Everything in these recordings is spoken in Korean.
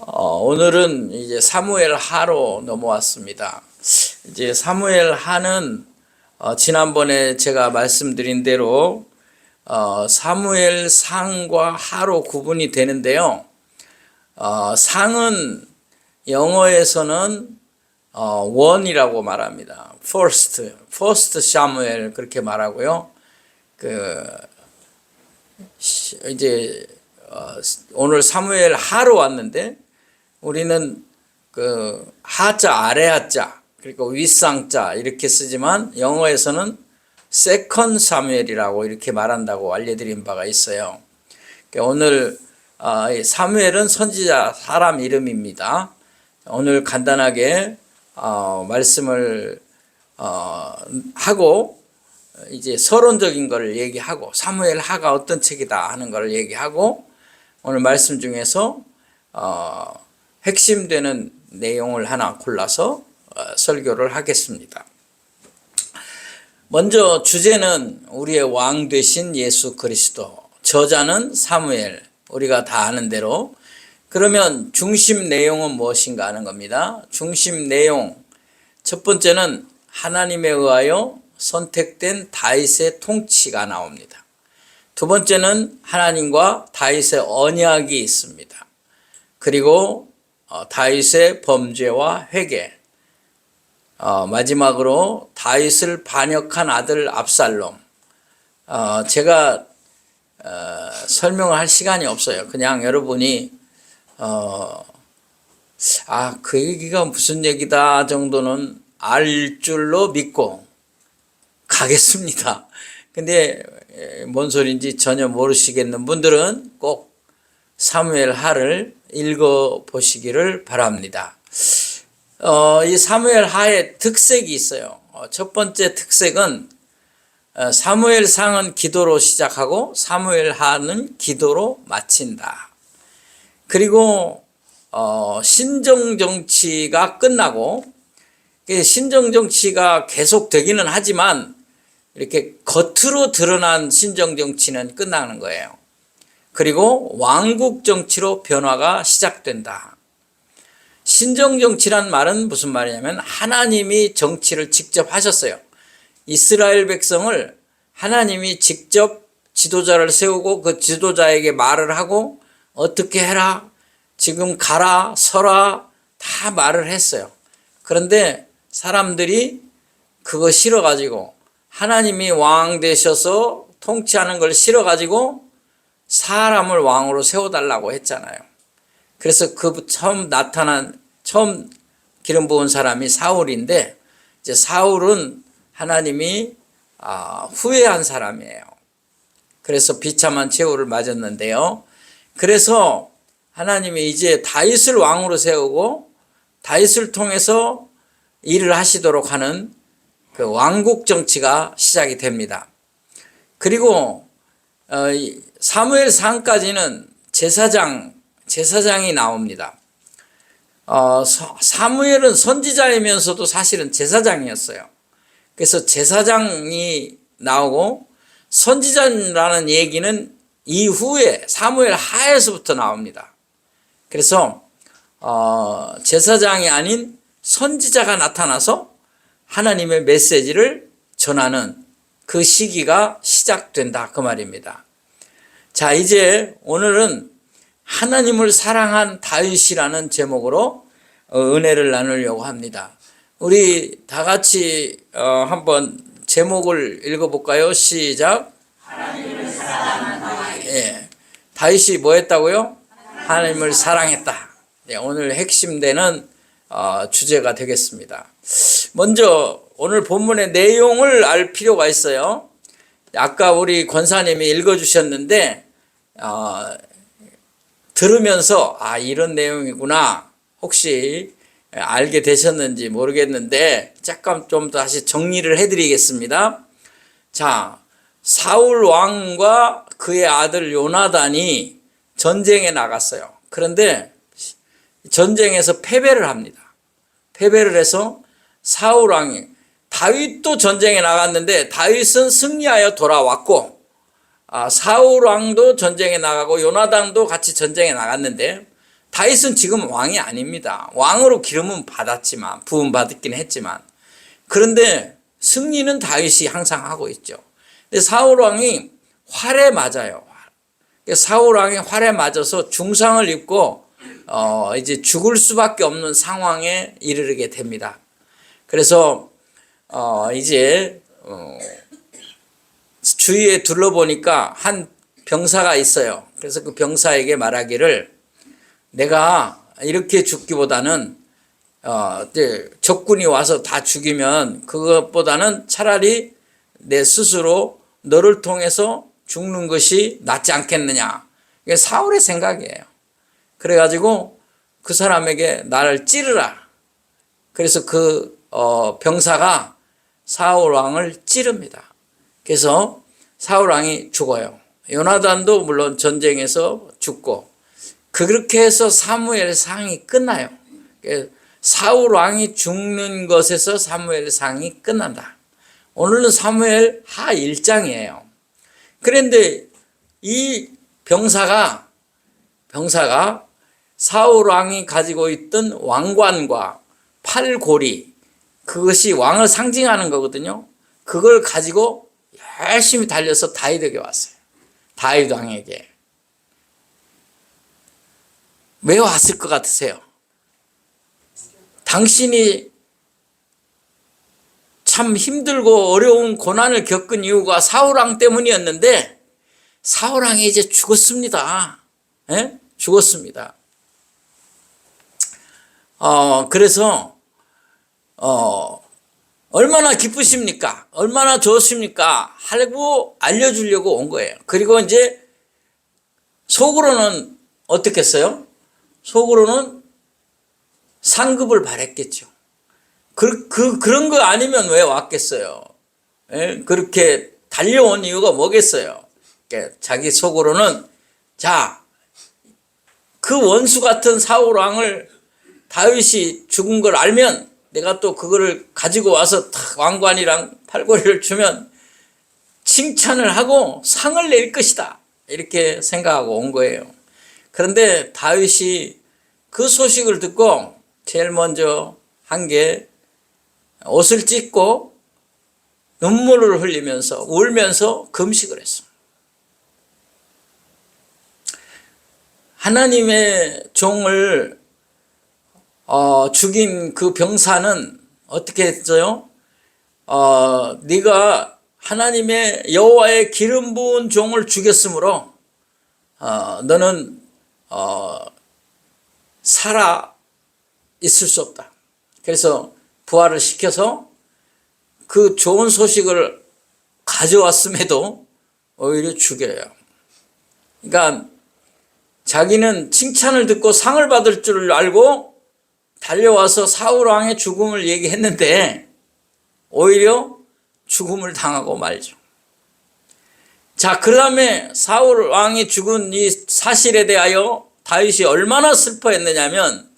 오늘은 이제 사무엘 하로 넘어왔습니다. 이제 사무엘 하는 지난번에 제가 말씀드린 대로 사무엘 상과 하로 구분이 되는데요. 상은 영어에서는 원이라고 말합니다. first 사무엘 그렇게 말하고요. 이제 오늘 사무엘 하로 왔는데 우리는 하자 아래 하자 그리고 윗상자 이렇게 쓰지만 영어에서는 세컨 사무엘이라고 이렇게 말한다고 알려드린 바가 있어요. 오늘 사무엘은 선지자 사람 이름입니다. 오늘 간단하게 말씀을 하고 이제 서론적인 것을 얘기하고 사무엘 하가 어떤 책이다 하는 것을 얘기하고 오늘 말씀 중에서 핵심되는 내용을 하나 골라서 설교를 하겠습니다. 먼저 주제는 우리의 왕 되신 예수 그리스도, 저자는 사무엘, 우리가 다 아는 대로. 그러면 중심 내용은 무엇인가 하는 겁니다. 중심 내용 첫 번째는 하나님에 의하여 선택된 다윗의 통치가 나옵니다. 두 번째는 하나님과 다윗의 언약이 있습니다. 그리고 다윗의 범죄와 회개, 마지막으로 다윗을 반역한 아들 압살롬. 제가 설명을 할 시간이 없어요. 그냥 여러분이 그 얘기가 무슨 얘기다 정도는 알 줄로 믿고 가겠습니다. 근데 뭔 소리인지 전혀 모르시겠는 분들은 꼭 사무엘 하를 읽어보시기를 바랍니다. 이 사무엘 하의 특색이 있어요. 첫 번째 특색은 사무엘 상은 기도로 시작하고 사무엘 하는 기도로 마친다. 그리고 신정 정치가 끝나고 신정 정치가 계속되기는 하지만 이렇게 겉으로 드러난 신정 정치는 끝나는 거예요. 그리고 왕국 정치로 변화가 시작된다. 신정 정치란 말은 무슨 말이냐면 하나님이 정치를 직접 하셨어요. 이스라엘 백성을 하나님이 직접 지도자를 세우고 그 지도자에게 말을 하고 어떻게 해라, 지금 가라, 서라 다 말을 했어요. 그런데 사람들이 그거 싫어가지고 하나님이 왕 되셔서 통치하는 걸 싫어가지고 사람을 왕으로 세워달라고 했잖아요. 그래서 처음 기름 부은 사람이 사울인데 이제 사울은 하나님이 후회한 사람이에요. 그래서 비참한 최후를 맞았는데요. 그래서 하나님이 이제 다윗을 왕으로 세우고 다윗을 통해서 일을 하시도록 하는 그 왕국 정치가 시작이 됩니다. 그리고 사무엘 상까지는 제사장이 나옵니다. 사무엘은 선지자이면서도 사실은 제사장이었어요. 그래서 제사장이 나오고 선지자라는 얘기는 이후에 사무엘 하에서부터 나옵니다. 그래서 제사장이 아닌 선지자가 나타나서 하나님의 메시지를 전하는 그 시기가 시작된다 그 말입니다. 자, 이제 오늘은 하나님을 사랑한 다윗이라는 제목으로 은혜를 나누려고 합니다. 우리 다 같이 한번 제목을 읽어볼까요? 시작. 하나님을 사랑한 다윗. 예, 다윗이 뭐 했다고요? 하나님을 사랑했다. 네, 오늘 핵심되는 주제가 되겠습니다. 먼저 오늘 본문의 내용을 알 필요가 있어요. 아까 우리 권사님이 읽어주셨는데 들으면서 이런 내용이구나 혹시 알게 되셨는지 모르겠는데 잠깐 좀 다시 정리를 해드리겠습니다. 자, 사울 왕과 그의 아들 요나단이 전쟁에 나갔어요. 그런데 전쟁에서 패배를 합니다. 패배를 해서 사울 왕이 다윗도 전쟁에 나갔는데 다윗은 승리하여 돌아왔고 사울 왕도 전쟁에 나가고 요나단도 같이 전쟁에 나갔는데 다윗은 지금 왕이 아닙니다. 왕으로 기름은 받았지만, 부음 받았긴 했지만, 그런데 승리는 다윗이 항상 하고 있죠. 근데 사울 왕이 활에 맞아요. 사울 왕이 활에 맞아서 중상을 입고 이제 죽을 수밖에 없는 상황에 이르게 됩니다. 그래서 이제 주위에 둘러보니까 한 병사가 있어요. 그래서 그 병사에게 말하기를, 내가 이렇게 죽기보다는 적군이 와서 다 죽이면 그것보다는 차라리 내 스스로 너를 통해서 죽는 것이 낫지 않겠느냐. 이게 사울의 생각이에요. 그래가지고 그 사람에게 나를 찌르라. 그래서 그 병사가 사울 왕을 찌릅니다. 그래서 사울 왕이 죽어요. 요나단도 물론 전쟁에서 죽고, 그렇게 해서 사무엘상이 끝나요. 사울 왕이 죽는 것에서 사무엘상이 끝난다. 오늘은 사무엘 하 1장이에요. 그런데 이 병사가 사울 왕이 가지고 있던 왕관과 팔고리, 그것이 왕을 상징하는 거거든요. 그걸 가지고 열심히 달려서 다윗에게 왔어요. 다윗 왕에게. 왜 왔을 것 같으세요? 당신이 참 힘들고 어려운 고난을 겪은 이유가 사울왕 때문이었는데, 사울왕이 이제 죽었습니다. 예? 죽었습니다. 그래서 얼마나 기쁘십니까? 얼마나 좋으십니까? 하고 알려주려고 온 거예요. 그리고 이제 속으로는 어떻게 했어요? 속으로는 상급을 바랬겠죠. 그런 거 아니면 왜 왔겠어요? 예? 그렇게 달려온 이유가 뭐겠어요? 자기 속으로는, 자, 그 원수 같은 사울 왕을 다윗이 죽은 걸 알면 내가 또 그거를 가지고 와서 왕관이랑 팔고리를 주면 칭찬을 하고 상을 낼 것이다. 이렇게 생각하고 온 거예요. 그런데 다윗이 그 소식을 듣고 제일 먼저 한 게 옷을 찢고 눈물을 흘리면서 울면서 금식을 했습니다. 하나님의 종을 죽인 그 병사는 어떻게 했어요? 네가 하나님의 여호와의 기름 부은 종을 죽였으므로 너는 살아 있을 수 없다. 그래서 부활을 시켜서 그 좋은 소식을 가져왔음에도 오히려 죽여요. 그러니까 자기는 칭찬을 듣고 상을 받을 줄 알고 달려와서 사울 왕의 죽음을 얘기했는데 오히려 죽음을 당하고 말죠. 자, 그 다음에 사울 왕이 죽은 이 사실에 대하여 다윗이 얼마나 슬퍼했느냐면,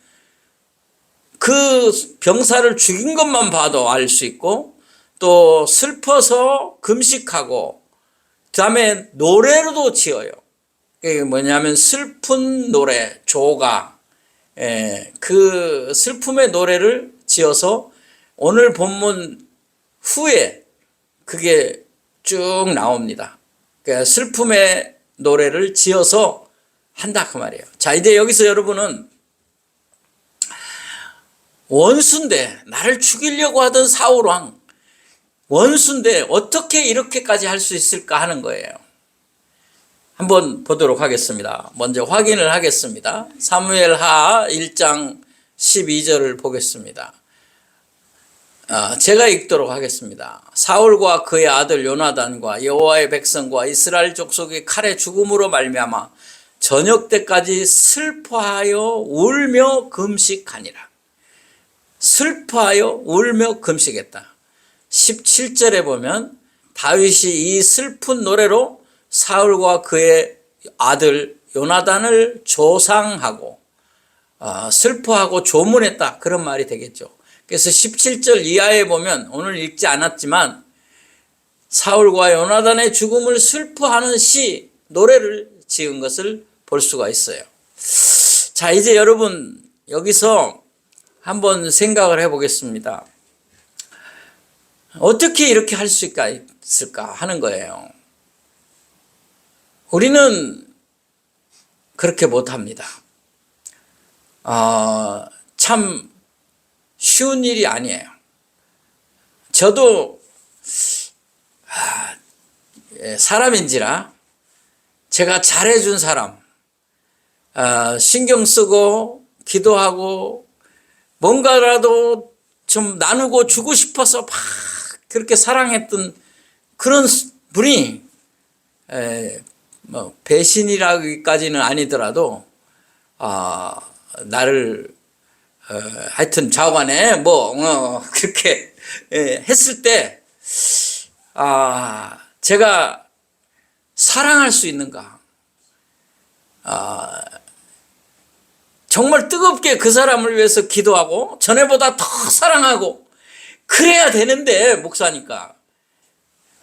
그 병사를 죽인 것만 봐도 알 수 있고, 또 슬퍼서 금식하고, 그 다음에 노래로도 지어요. 그게 뭐냐면 슬픈 노래, 조가, 그 슬픔의 노래를 지어서 오늘 본문 후에 그게 쭉 나옵니다. 그러니까 슬픔의 노래를 지어서 한다 그 말이에요. 자, 이제 여기서 여러분은 원수인데, 나를 죽이려고 하던 사울왕, 원수인데 어떻게 이렇게까지 할 수 있을까 하는 거예요. 한번 보도록 하겠습니다. 먼저 확인을 하겠습니다. 사무엘하 1장 12절을 보겠습니다. 제가 읽도록 하겠습니다. 사울과 그의 아들 요나단과 여호와의 백성과 이스라엘 족속이 칼의 죽음으로 말미암아 저녁 때까지 슬퍼하여 울며 금식하니라. 슬퍼하여 울며 금식했다. 17절에 보면 다윗이 이 슬픈 노래로 사울과 그의 아들 요나단을 조상하고 슬퍼하고 조문했다, 그런 말이 되겠죠. 그래서 17절 이하에 보면 오늘 읽지 않았지만 사울과 요나단의 죽음을 슬퍼하는 시, 노래를 지은 것을 볼 수가 있어요. 자, 이제 여러분 여기서 한번 생각을 해보겠습니다. 어떻게 이렇게 할 수 있을까 하는 거예요. 우리는 그렇게 못합니다. 참 쉬운 일이 아니에요. 저도 사람인지라 제가 잘해준 사람, 신경 쓰고 기도하고 뭔가라도 좀 나누고 주고 싶어서 막 그렇게 사랑했던 그런 분이 뭐 배신이라기까지는 아니더라도 나를 하여튼 좌우간에 그렇게 했을 때 제가 사랑할 수 있는가, 정말 뜨겁게 그 사람을 위해서 기도하고 전에보다 더 사랑하고 그래야 되는데 목사니까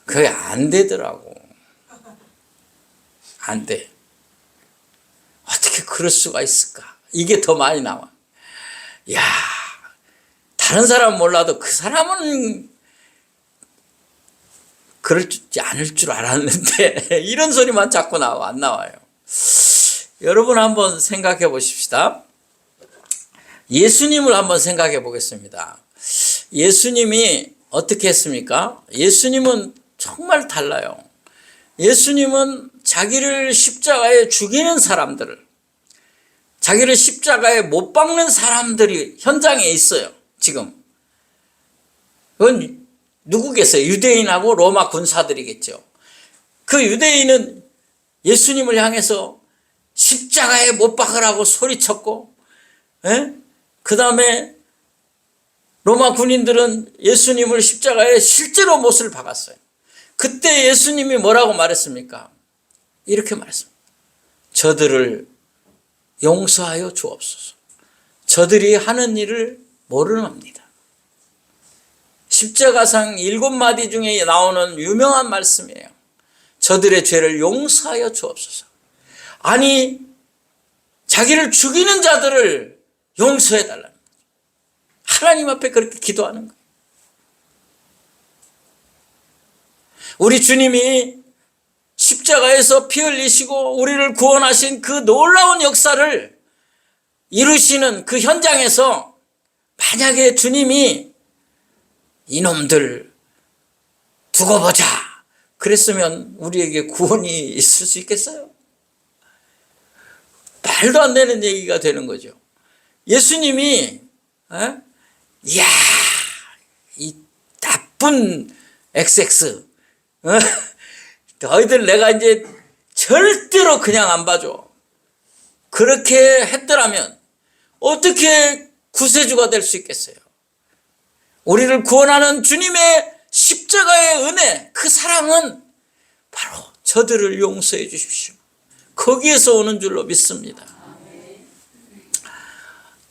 그게 안 되더라고. 안 돼. 어떻게 그럴 수가 있을까? 이게 더 많이 나와. 야, 다른 사람은 몰라도 그 사람은 그렇지 않을 줄 알았는데 이런 소리만 자꾸 나와. 안 나와요. 여러분 한번 생각해 보십시다. 예수님을 한번 생각해 보겠습니다. 예수님이 어떻게 했습니까? 예수님은 정말 달라요. 예수님은 자기를 십자가에 죽이는 사람들을, 자기를 십자가에 못 박는 사람들이 현장에 있어요. 지금 그건 누구겠어요? 유대인하고 로마 군사들이겠죠. 그 유대인은 예수님을 향해서 십자가에 못 박으라고 소리쳤고, 그 다음에 로마 군인들은 예수님을 십자가에 실제로 못을 박았어요. 그때 예수님이 뭐라고 말했습니까? 이렇게 말했습니다. 저들을 용서하여 주옵소서. 저들이 하는 일을 모르는겁니다. 십자가상 7마디 중에 나오는 유명한 말씀이에요. 저들의 죄를 용서하여 주옵소서. 아니, 자기를 죽이는 자들을 용서해 달라는 거죠. 하나님 앞에 그렇게 기도하는 거예요. 우리 주님이 십자가에서 피 흘리시고 우리를 구원하신 그 놀라운 역사를 이루시는 그 현장에서 만약에 주님이 이놈들 두고 보자 그랬으면 우리에게 구원이 있을 수 있겠어요? 말도 안 되는 얘기가 되는 거죠. 예수님이 이야, 이 나쁜 XX 너희들 내가 이제 절대로 그냥 안 봐줘. 그렇게 했더라면 어떻게 구세주가 될 수 있겠어요? 우리를 구원하는 주님의 십자가의 은혜, 그 사랑은 바로 저들을 용서해 주십시오. 거기에서 오는 줄로 믿습니다.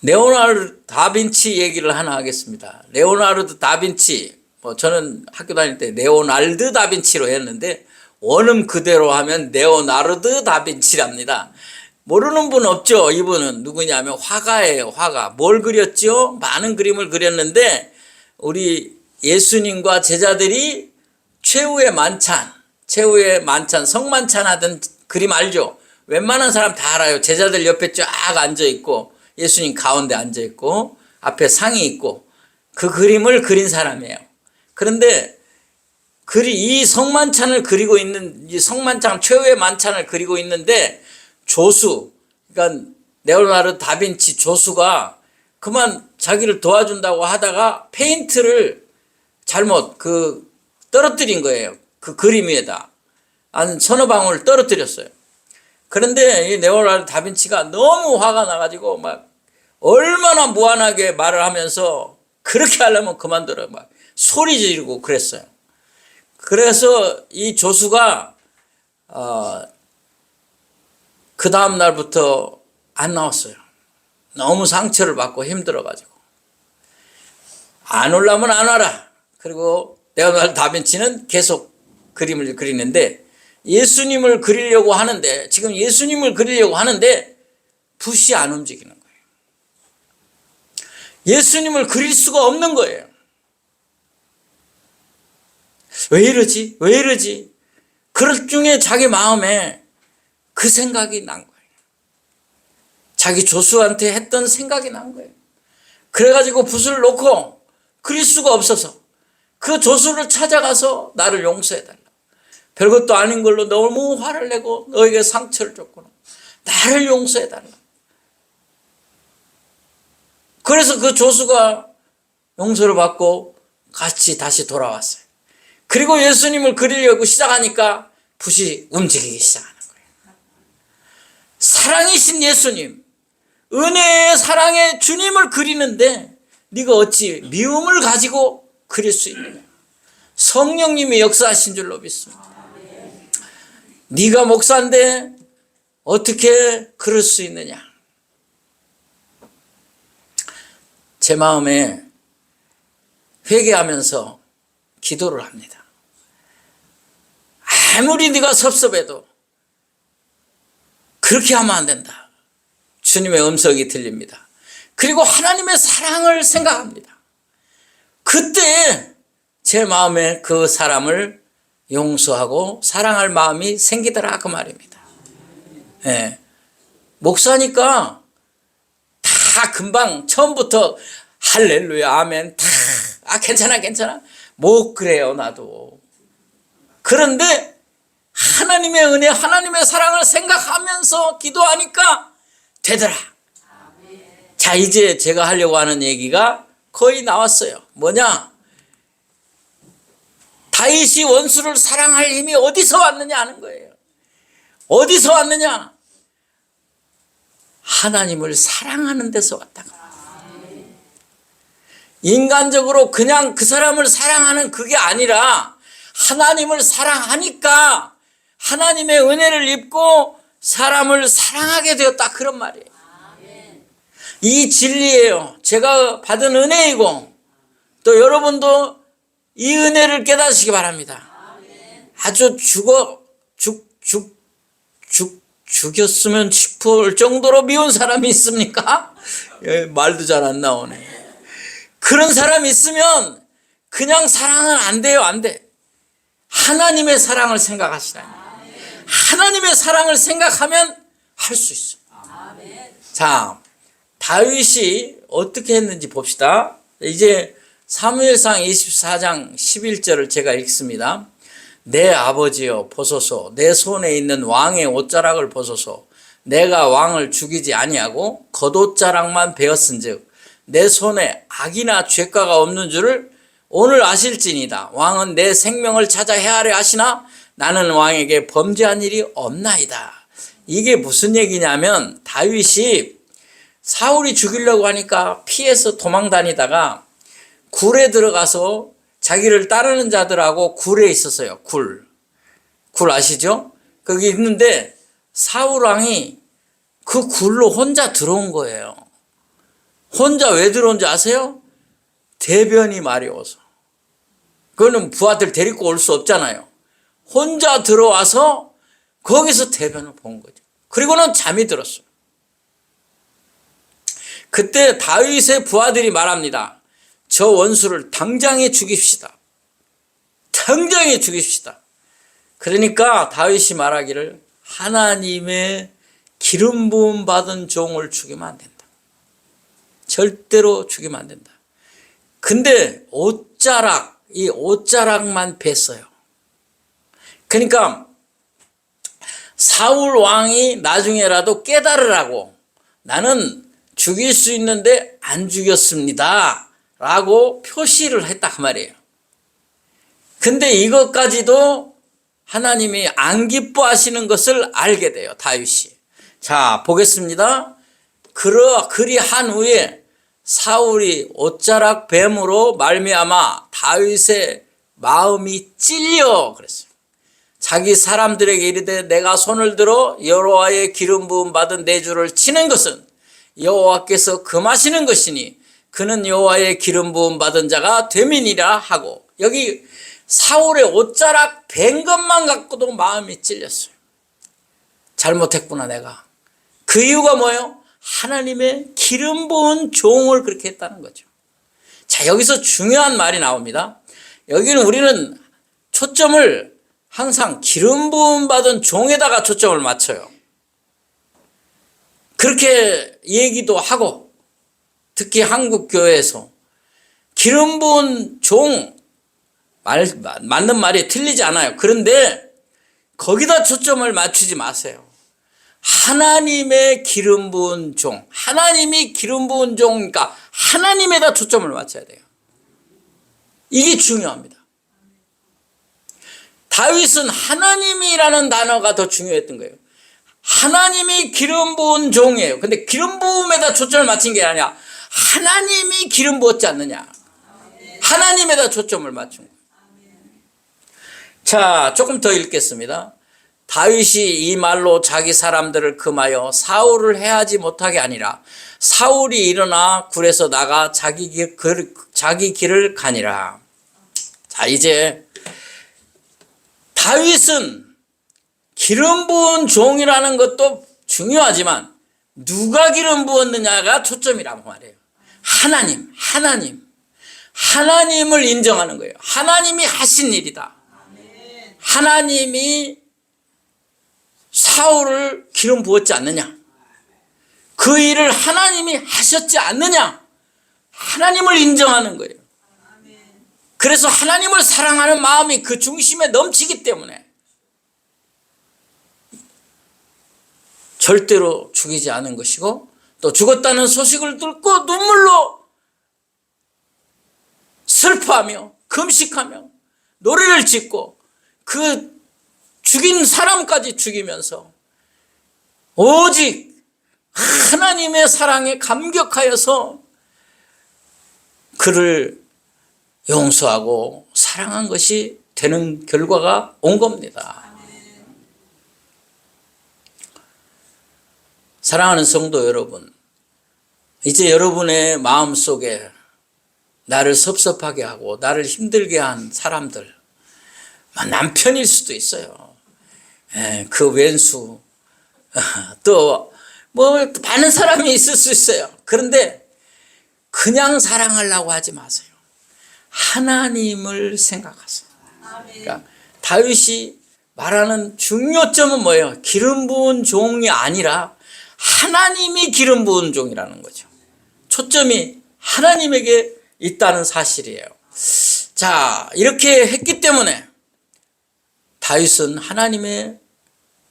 레오나르도 다빈치 얘기를 하나 하겠습니다. 레오나르도 다빈치, 저는 학교 다닐 때 레오날드 다빈치로 했는데 원음 그대로 하면 레오나르도 다빈치랍니다. 모르는 분 없죠? 이분은 누구냐면 화가예요. 화가. 뭘 그렸죠? 많은 그림을 그렸는데 우리 예수님과 제자들이 최후의 만찬, 성만찬 하던 그림 알죠? 웬만한 사람 다 알아요. 제자들 옆에 쫙 앉아있고 예수님 가운데 앉아있고 앞에 상이 있고 그 그림을 그린 사람이에요. 그런데 이 성만찬을 그리고 있는, 이 성만찬 최후의 만찬을 그리고 있는데 조수, 그러니까 레오나르도 다빈치 조수가 그만 자기를 도와준다고 하다가 페인트를 잘못 떨어뜨린 거예요. 그 그림 위에다 한 서너 방울 떨어뜨렸어요. 그런데 이 레오나르도 다빈치가 너무 화가 나가지고 막 얼마나 무한하게 말을 하면서 그렇게 하려면 그만둬라 막 소리 지르고 그랬어요. 그래서 이 조수가 그 다음 날부터 안 나왔어요. 너무 상처를 받고 힘들어가지고. 안 올라면 안 와라. 그리고 레오나르도 다빈치는 계속 그림을 그리는데 지금 예수님을 그리려고 하는데 붓이 안 움직이는 거예요. 예수님을 그릴 수가 없는 거예요. 왜 이러지? 왜 이러지? 그럴 중에 자기 마음에 그 생각이 난 거예요. 자기 조수한테 했던 생각이 난 거예요. 그래가지고 붓을 놓고 그릴 수가 없어서 그 조수를 찾아가서 나를 용서해달라. 별것도 아닌 걸로 너무 화를 내고 너에게 상처를 줬구나. 나를 용서해달라. 그래서 그 조수가 용서를 받고 같이 다시 돌아왔어요. 그리고 예수님을 그리려고 시작하니까 붓이 움직이기 시작하는 거예요. 사랑이신 예수님, 은혜의 사랑의 주님을 그리는데 네가 어찌 미움을 가지고 그릴 수 있느냐. 성령님이 역사하신 줄로 믿습니다. 네가 목사인데 어떻게 그럴 수 있느냐. 제 마음에 회개하면서 기도를 합니다. 아무리 네가 섭섭해도 그렇게 하면 안 된다. 주님의 음성이 들립니다. 그리고 하나님의 사랑을 생각합니다. 그때 제 마음에 그 사람을 용서하고 사랑할 마음이 생기더라 그 말입니다. 예. 목사니까 다 금방 처음부터 할렐루야 아멘 다 괜찮아 못 그래요 나도. 그런데 하나님의 은혜 하나님의 사랑을 생각하면서 기도하니까 되더라. 자, 이제 제가 하려고 하는 얘기가 거의 나왔어요. 뭐냐? 다윗이 원수를 사랑할 힘이 어디서 왔느냐 하는 거예요. 어디서 왔느냐? 하나님을 사랑하는 데서 왔다가. 인간적으로 그냥 그 사람을 사랑하는 그게 아니라 하나님을 사랑하니까 하나님의 은혜를 입고 사람을 사랑하게 되었다 그런 말이에요. 이 진리예요. 제가 받은 은혜이고 또 여러분도 이 은혜를 깨닫으시기 바랍니다. 아주 죽였으면 싶을 정도로 미운 사람이 있습니까? 말도 잘 안 나오네. 그런 사람이 있으면 그냥 사랑은 안 돼요. 안 돼. 하나님의 사랑을 생각하시라니. 하나님의 사랑을 생각하면 할 수 있어요. 자, 다윗이 어떻게 했는지 봅시다. 이제 사무엘상 24장 11절을 제가 읽습니다. 내 아버지여 보소서, 내 손에 있는 왕의 옷자락을 보소서. 내가 왕을 죽이지 아니하고 겉옷자락만 베었은즉 내 손에 악이나 죄가가 없는 줄을 오늘 아실지니다. 왕은 내 생명을 찾아 헤아려 하시나 나는 왕에게 범죄한 일이 없나이다. 이게 무슨 얘기냐면 다윗이 사울이 죽이려고 하니까 피해서 도망 다니다가 굴에 들어가서 자기를 따르는 자들하고 굴에 있었어요. 굴 아시죠? 거기 있는데 사울 왕이 그 굴로 혼자 들어온 거예요. 혼자 왜 들어온지 아세요? 대변이 마려워서. 그거는 부하들 데리고 올 수 없잖아요. 혼자 들어와서 거기서 대변을 본 거죠. 그리고는 잠이 들었어요. 그때 다윗의 부하들이 말합니다. 저 원수를 당장에 죽입시다. 당장에 죽입시다. 그러니까 다윗이 말하기를 하나님의 기름 부음 받은 종을 죽이면 안 된다. 절대로 죽이면 안 된다. 근데 이 옷자락만 뱄어요. 그러니까 사울 왕이 나중에라도 깨달으라고 나는 죽일 수 있는데 안 죽였습니다 라고 표시를 했다 그 말이에요. 근데 이것까지도 하나님이 안 기뻐하시는 것을 알게 돼요. 다윗이. 자, 보겠습니다. 그리한 후에 사울이 옷자락 뱀으로 말미암아 다윗의 마음이 찔려 그랬어요. 자기 사람들에게 이르되 내가 손을 들어 여호와의 기름 부음 받은 내 주를 치는 것은 여호와께서 금하시는 것이니 그는 여호와의 기름 부음 받은 자가 됨이니라 하고, 여기 사울의 옷자락 벤 것만 갖고도 마음이 찔렸어요. 잘못했구나 내가. 그 이유가 뭐예요? 하나님의 기름 부은 종을 그렇게 했다는 거죠. 자, 여기서 중요한 말이 나옵니다. 여기는 우리는 초점을 항상 기름 부음 받은 종에다가 초점을 맞춰요. 그렇게 얘기도 하고, 특히 한국 교회에서 기름 부은 종, 맞는 말이 틀리지 않아요. 그런데 거기다 초점을 맞추지 마세요. 하나님의 기름 부은 종, 하나님이 기름 부은 종이니까 하나님에다 초점을 맞춰야 돼요. 이게 중요합니다. 다윗은 하나님이라는 단어가 더 중요했던 거예요. 하나님이 기름 부은 종이에요. 근데 기름 부음에다 초점을 맞춘 게 아니라 하나님이 기름 부었지 않느냐. 하나님에다 초점을 맞춘 거예요. 자, 조금 더 읽겠습니다. 다윗이 이 말로 자기 사람들을 금하여 사울을 해하지 못하게 아니라 사울이 일어나 굴에서 나가 자기 길을 가니라. 자, 이제 다윗은 기름 부은 종이라는 것도 중요하지만 누가 기름 부었느냐가 초점이란 말이에요. 하나님을 인정하는 거예요. 하나님이 하신 일이다. 하나님이 사울을 기름 부었지 않느냐? 그 일을 하나님이 하셨지 않느냐? 하나님을 인정하는 거예요. 그래서 하나님을 사랑하는 마음이 그 중심에 넘치기 때문에 절대로 죽이지 않은 것이고, 또 죽었다는 소식을 듣고 눈물로 슬퍼하며 금식하며 노래를 짓고 그 죽인 사람까지 죽이면서 오직 하나님의 사랑에 감격하여서 그를 용서하고 사랑한 것이 되는 결과가 온 겁니다. 사랑하는 성도 여러분, 이제 여러분의 마음속에 나를 섭섭하게 하고 나를 힘들게 한 사람들, 남편일 수도 있어요. 그 왼수, 또 많은 사람이 있을 수 있어요. 그런데 그냥 사랑하려고 하지 마세요. 하나님을 생각하세요. 그러니까 다윗이 말하는 중요점은 뭐예요? 기름 부은 종이 아니라 하나님이 기름 부은 종이라는 거죠. 초점이 하나님에게 있다는 사실이에요. 자, 이렇게 했기 때문에 다윗은 하나님의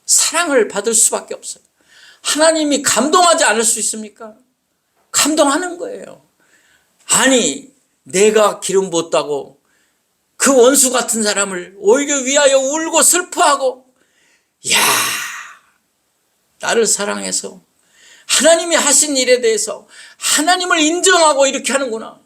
사랑을 받을 수밖에 없어요. 하나님이 감동하지 않을 수 있습니까? 감동하는 거예요. 아니, 내가 기름 부었다고 그 원수 같은 사람을 오히려 위하여 울고 슬퍼하고, 야, 나를 사랑해서 하나님이 하신 일에 대해서 하나님을 인정하고 이렇게 하는구나.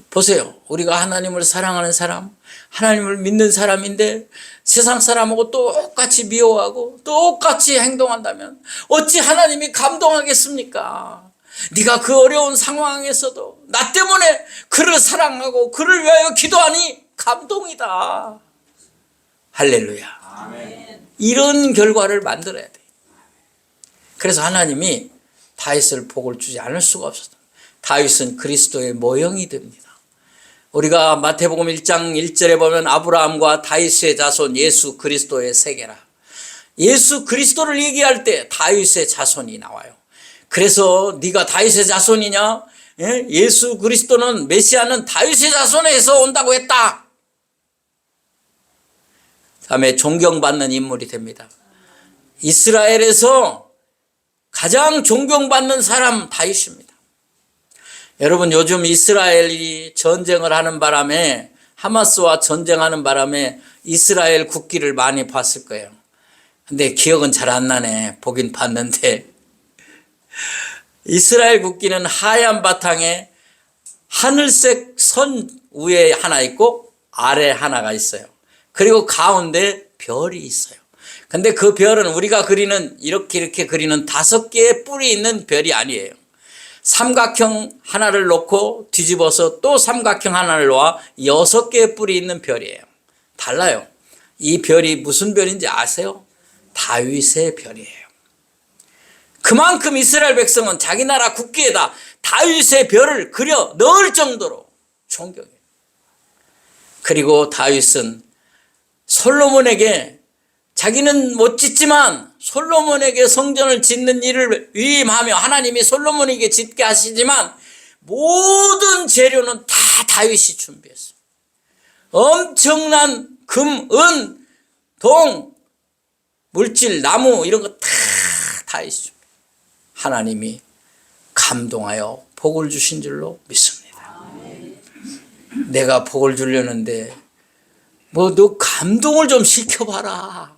보세요. 우리가 하나님을 사랑하는 사람, 하나님을 믿는 사람인데 세상 사람하고 똑같이 미워하고 똑같이 행동한다면 어찌 하나님이 감동하겠습니까? 네가 그 어려운 상황에서도 나 때문에 그를 사랑하고 그를 위하여 기도하니 감동이다. 할렐루야. 아멘. 이런 결과를 만들어야 돼. 그래서 하나님이 다윗을 복을 주지 않을 수가 없었다. 다윗은 그리스도의 모형이 됩니다. 우리가 마태복음 1장 1절에 보면 아브라함과 다윗의 자손 예수 그리스도의 세계라. 예수 그리스도를 얘기할 때 다윗의 자손이 나와요. 그래서 네가 다윗의 자손이냐? 예수 그리스도는 메시아는 다윗의 자손에서 온다고 했다. 다음에 존경받는 인물이 됩니다. 이스라엘에서 가장 존경받는 사람 다윗입니다. 여러분, 요즘 이스라엘이 전쟁을 하는 바람에, 하마스와 전쟁하는 바람에 이스라엘 국기를 많이 봤을 거예요. 근데 기억은 잘 안 나네. 보긴 봤는데 이스라엘 국기는 하얀 바탕에 하늘색 선 위에 하나 있고 아래 하나가 있어요. 그리고 가운데 별이 있어요. 근데 그 별은 우리가 그리는 이렇게 그리는 5개의 뿔이 있는 별이 아니에요. 삼각형 하나를 놓고 뒤집어서 또 삼각형 하나를 놓아 6개의 뿔이 있는 별이에요. 달라요. 이 별이 무슨 별인지 아세요? 다윗의 별이에요. 그만큼 이스라엘 백성은 자기 나라 국기에다 다윗의 별을 그려 넣을 정도로 존경해요. 그리고 다윗은 솔로몬에게, 자기는 못 짓지만 솔로몬에게 성전을 짓는 일을 위임하며 하나님이 솔로몬에게 짓게 하시지만 모든 재료는 다 다윗이 준비했어요. 엄청난 금, 은, 동, 물질, 나무 이런 거 다 다윗이 준비했어요. 하나님이 감동하여 복을 주신 줄로 믿습니다. 내가 복을 주려는데 뭐 너 감동을 좀 시켜봐라.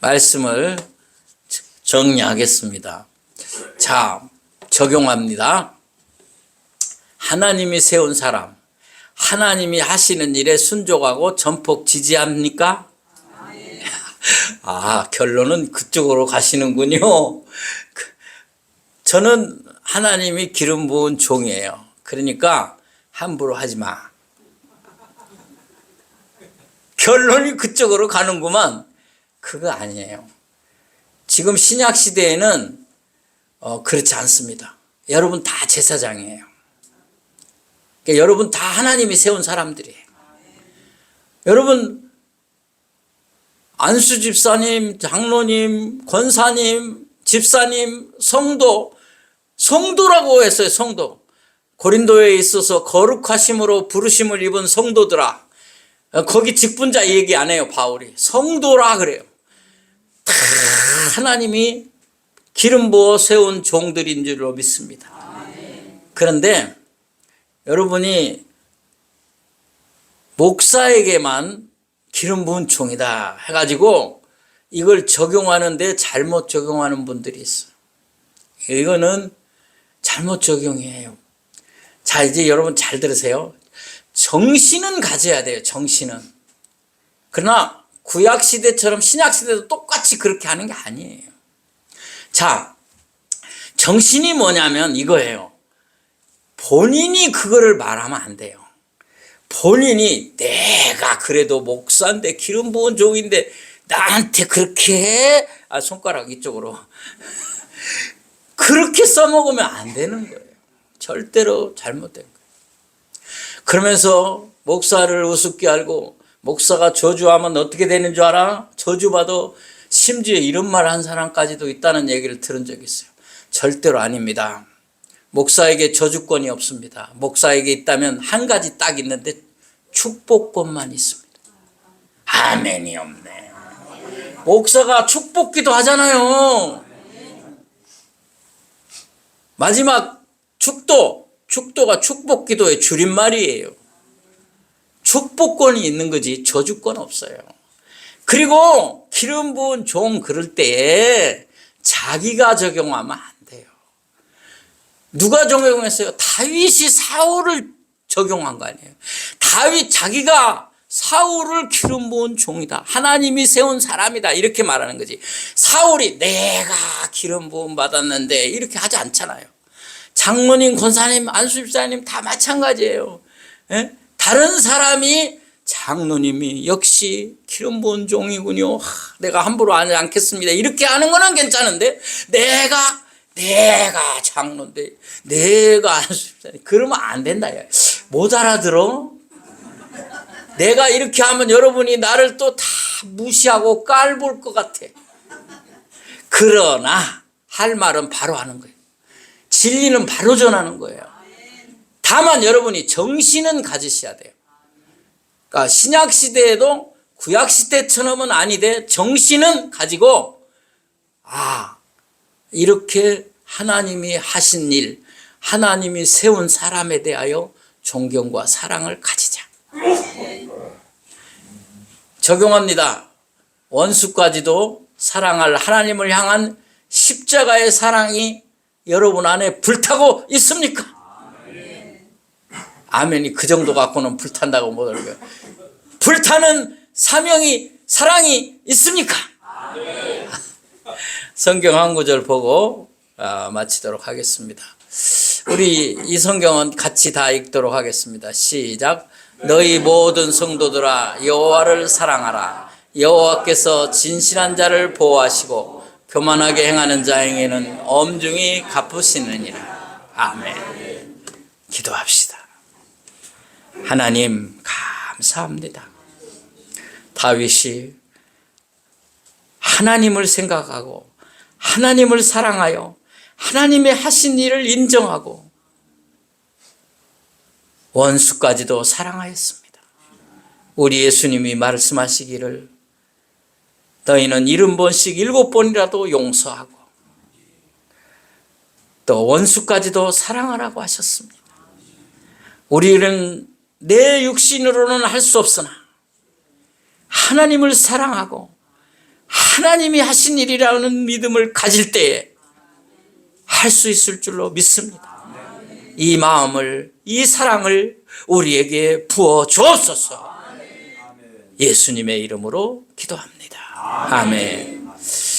말씀을 정리하겠습니다. 자, 적용합니다. 하나님이 세운 사람, 하나님이 하시는 일에 순종하고 전폭 지지합니까? 아, 결론은 그쪽으로 가시는군요. 저는 하나님이 기름 부은 종이에요. 그러니까 함부로 하지 마. 결론이 그쪽으로 가는구만. 그거 아니에요. 지금 신약 시대에는 그렇지 않습니다. 여러분 다 제사장이에요. 그러니까 여러분 다 하나님이 세운 사람들이에요. 여러분 안수 집사님, 장로님, 권사님, 집사님, 성도라고 했어요. 성도. 고린도에 있어서 거룩하심으로 부르심을 입은 성도들아. 거기 직분자 얘기 안 해요. 바울이. 성도라 그래요. 다 하나님이 기름 부어 세운 종들인 줄로 믿습니다. 그런데 여러분이 목사에게만 기름 부은 종이다 해가지고 이걸 적용하는데 잘못 적용하는 분들이 있어요. 이거는 잘못 적용이에요. 자, 이제 여러분 잘 들으세요. 정신은 가져야 돼요. 정신은. 그러나 구약시대처럼 신약시대도 똑같이 그렇게 하는 게 아니에요. 자, 정신이 뭐냐면 이거예요. 본인이 그거를 말하면 안 돼요. 본인이 내가 그래도 목사인데 기름 부은 종인데 나한테 그렇게 해? 아, 손가락 이쪽으로. 그렇게 써먹으면 안 되는 거예요. 절대로 잘못된 거예요. 그러면서 목사를 우습게 알고 목사가 저주하면 어떻게 되는 줄 알아? 저주받아 심지어 이런 말 한 사람까지도 있다는 얘기를 들은 적이 있어요. 절대로 아닙니다. 목사에게 저주권이 없습니다. 목사에게 있다면 한 가지 딱 있는데 축복권만 있습니다. 아멘이 없네. 목사가 축복기도 하잖아요. 마지막 축도가 축복기도의 줄임말이에요. 축복권이 있는 거지 저주권 없어요. 그리고 기름 부은 종 그럴 때에 자기가 적용하면 안 돼요. 누가 적용했어요? 다윗이 사울을 적용한 거 아니에요. 다윗 자기가 사울을 기름 부은 종이다. 하나님이 세운 사람이다. 이렇게 말하는 거지. 사울이 내가 기름 부음 받았는데 이렇게 하지 않잖아요. 장로님, 권사님, 안수집사님 다 마찬가지예요. 예? 다른 사람이 장로님이 역시 기름 부은 종이군요. 내가 함부로 하지 않겠습니다. 이렇게 하는 거는 괜찮은데 내가 장로인데 내가 안수집사님 그러면 안 된다. 못 알아들어? 내가 이렇게 하면 여러분이 나를 또 다 무시하고 깔볼 것 같아. 그러나 할 말은 바로 하는 거예요. 진리는 바로 전하는 거예요. 다만 여러분이 정신은 가지셔야 돼요. 그러니까 신약 시대에도 구약 시대처럼은 아니되 정신은 가지고 이렇게 하나님이 하신 일, 하나님이 세운 사람에 대하여 존경과 사랑을 가지자. 적용합니다. 원수까지도 사랑할 하나님을 향한 십자가의 사랑이 여러분 안에 불타고 있습니까? 아멘이 그 정도 갖고는 불탄다고 못 알고요. 불타는 사명이 사랑이 있습니까? 성경 한 구절 보고 마치도록 하겠습니다. 우리 이 성경은 같이 다 읽도록 하겠습니다. 시작. 너희 모든 성도들아 여호와를 사랑하라. 여호와께서 진실한 자를 보호하시고 교만하게 행하는 자에게는 엄중히 갚으시느니라. 아멘. 기도합시다. 하나님 감사합니다. 다윗이 하나님을 생각하고 하나님을 사랑하여 하나님의 하신 일을 인정하고 원수까지도 사랑하였습니다. 우리 예수님이 말씀하시기를 너희는 70번씩 7번이라도 용서하고 또 원수까지도 사랑하라고 하셨습니다. 우리는 내 육신으로는 할 수 없으나 하나님을 사랑하고 하나님이 하신 일이라는 믿음을 가질 때에 할 수 있을 줄로 믿습니다. 이 마음을, 이 사랑을 우리에게 부어 주옵소서. 예수님의 이름으로 기도합니다. 아멘.